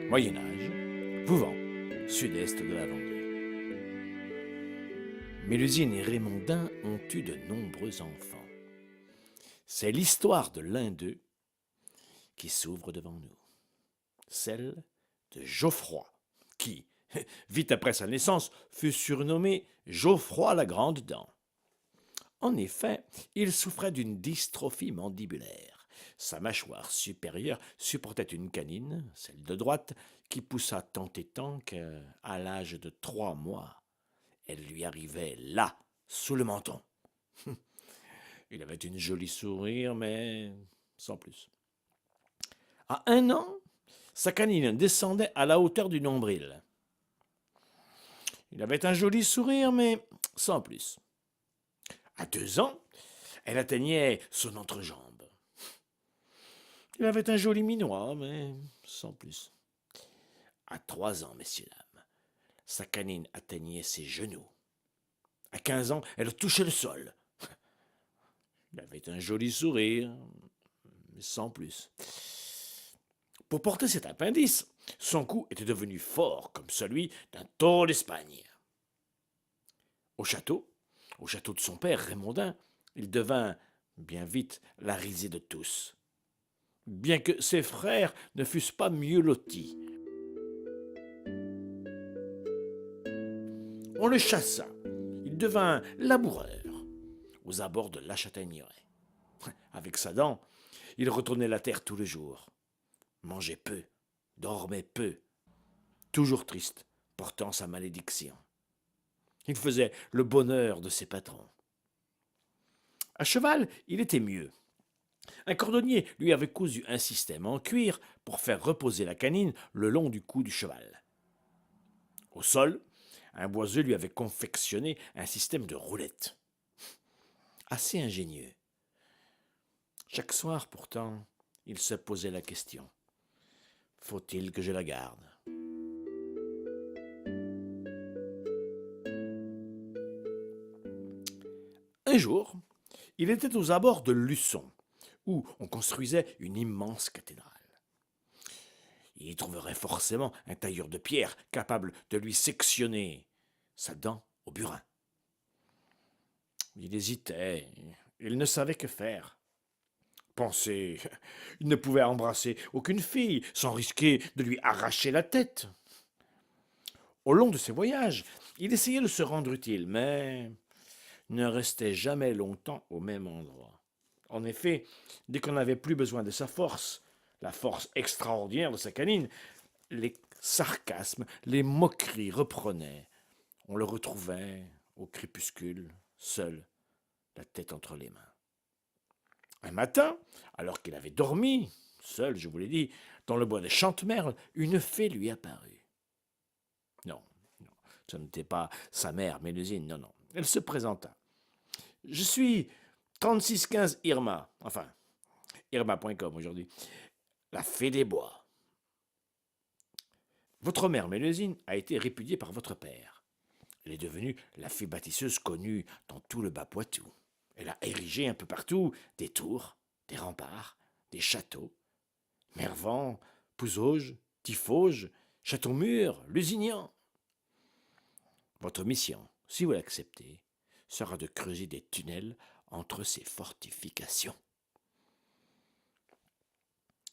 Moyen Âge, Vouvant, sud-est de la Vendée. Mélusine et Raymondin ont eu de nombreux enfants. C'est l'histoire de l'un d'eux qui s'ouvre devant nous. Celle de Geoffroy, qui, vite après sa naissance, fut surnommé Geoffroy la Grande Dent. En effet, il souffrait d'une dystrophie mandibulaire. Sa mâchoire supérieure supportait une canine, celle de droite, qui poussa tant et tant qu'à l'âge de 3 mois, elle lui arrivait là, sous le menton. Il avait une jolie sourire, mais sans plus. À 1 an, sa canine descendait à la hauteur du nombril. Il avait un joli sourire, mais sans plus. À 2 ans, elle atteignait son entrejambe. Il avait un joli minois, mais sans plus. À 3 ans, messieurs, dames, sa canine atteignait ses genoux. À 15 ans, elle touchait le sol. Il avait un joli sourire, mais sans plus. Pour porter cet appendice, son cou était devenu fort comme celui d'un taureau d'Espagne. Au château de son père, Raymondin, il devint bien vite la risée de tous, bien que ses frères ne fussent pas mieux lotis. On le chassa, il devint laboureur aux abords de la châtaigneraie. Avec sa dent, il retournait la terre tout le jour, mangeait peu, dormait peu, toujours triste, portant sa malédiction. Il faisait le bonheur de ses patrons. À cheval, il était mieux. Un cordonnier lui avait cousu un système en cuir pour faire reposer la canine le long du cou du cheval. Au sol, un boiseux lui avait confectionné un système de roulettes. Assez ingénieux. Chaque soir, pourtant, il se posait la question. Faut-il que je la garde ? Un jour, il était aux abords de Luçon, où on construisait une immense cathédrale. Il y trouverait forcément un tailleur de pierre capable de lui sectionner sa dent au burin. Il hésitait, il ne savait que faire. Pensez, il ne pouvait embrasser aucune fille sans risquer de lui arracher la tête. Au long de ses voyages, il essayait de se rendre utile, mais ne restait jamais longtemps au même endroit. En effet, dès qu'on n'avait plus besoin de sa force, la force extraordinaire de sa canine, les sarcasmes, les moqueries reprenaient. On le retrouvait au crépuscule, seul, la tête entre les mains. Un matin, alors qu'il avait dormi, seul, je vous l'ai dit, dans le bois de Chantemerle, une fée lui apparut. Non, non, ce n'était pas sa mère, Mélusine, non, non. Elle se présenta. Je suis 3615 Irma, enfin, irma.com aujourd'hui, la fée des bois. Votre mère, Mélusine, a été répudiée par votre père. Elle est devenue la fée bâtisseuse connue dans tout le Bas-Poitou. Elle a érigé un peu partout des tours, des remparts, des châteaux. Mervan, Pouzauges, Tiffauges, Châteaumur, Lusignan. Votre mission, si vous l'acceptez, sera de creuser des tunnels entre ces fortifications.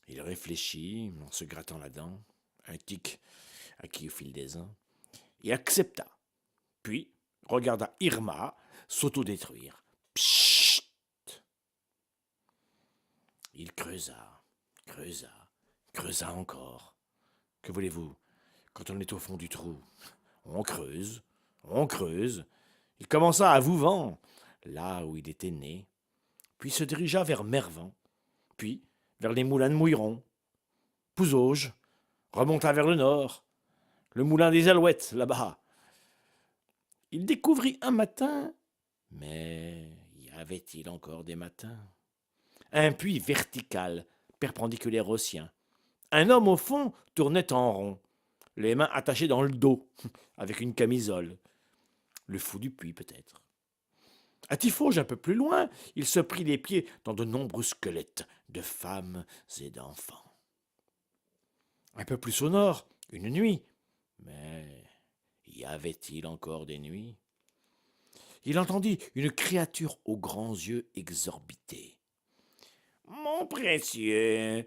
Il réfléchit en se grattant la dent, un tic acquis au fil des ans, et accepta. Puis regarda Irma s'autodétruire. Psst. Il creusa, creusa encore. Que voulez-vous? Quand on est au fond du trou, on creuse, on creuse. Il commença à Vouvant, là où il était né, puis se dirigea vers Mervan, puis vers les moulins de Mouilleron. Pouzauges remonta vers le nord, le moulin des Alouettes, là-bas. Il découvrit un matin, mais y avait-il encore des matins? Un puits vertical, perpendiculaire au sien. Un homme au fond tournait en rond, les mains attachées dans le dos, avec une camisole. Le fou du puits, peut-être. À Tiffauges, un peu plus loin, il se prit les pieds dans de nombreux squelettes de femmes et d'enfants. Un peu plus au nord, une nuit. Mais y avait-il encore des nuits? Il entendit une créature aux grands yeux exorbités. Mon précieux,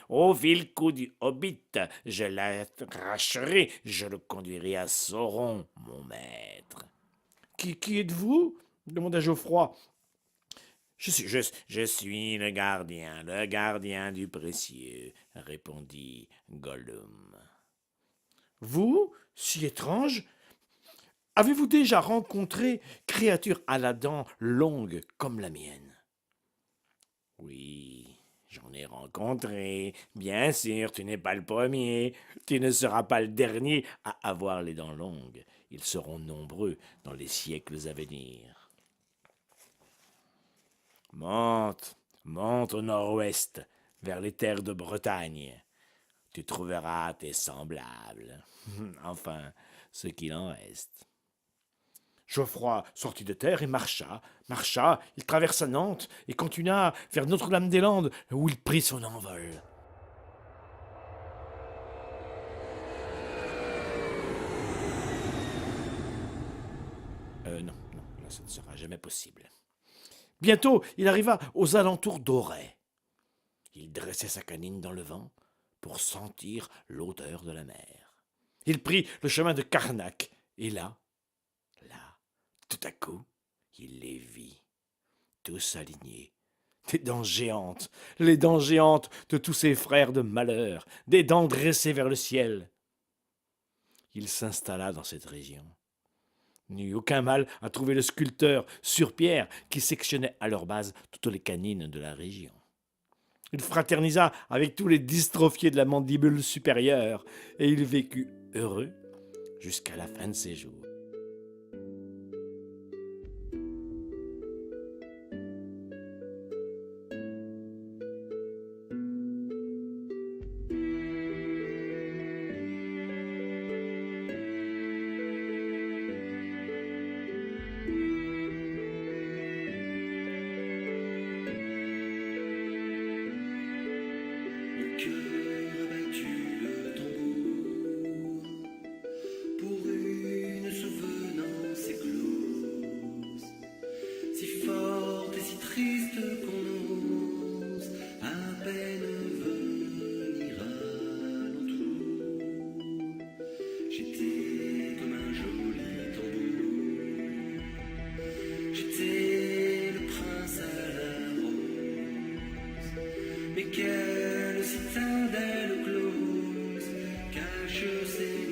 au vil coup du hobbit, je l'arracherai, je le conduirai à Sauron, mon maître. Qui êtes-vous demanda Geoffroy. Je suis le gardien du précieux, répondit Gollum. Vous, si étrange, avez-vous déjà rencontré créature à la dent longue comme la mienne? Oui, j'en ai rencontré. Bien sûr, tu n'es pas le premier. Tu ne seras pas le dernier à avoir les dents longues. Ils seront nombreux dans les siècles à venir. Monte, monte au nord-ouest, vers les terres de Bretagne. Tu trouveras tes semblables. Enfin, ce qu'il en reste. Geoffroy sortit de terre et marcha, il traversa Nantes et continua vers Notre-Dame-des-Landes, où il prit son envol. Non, là, ça ne sera jamais possible. Bientôt, il arriva aux alentours d'Auray. Il dressait sa canine dans le vent pour sentir l'odeur de la mer. Il prit le chemin de Carnac, et là, tout à coup, il les vit, tous alignés. Des dents géantes, les dents géantes de tous ses frères de malheur, des dents dressées vers le ciel. Il s'installa dans cette région. Il n'eut aucun mal à trouver le sculpteur sur pierre qui sectionnait à leur base toutes les canines de la région. Il fraternisa avec tous les dystrophiés de la mandibule supérieure et il vécut heureux jusqu'à la fin de ses jours. Mon cœur a battu le tambour pour une souvenance éclose, si forte et si triste qu'on ose à peine venir à l'entour. J'étais comme un joli tambour, j'étais le prince à la rose, mais quelle citadelle close cache ses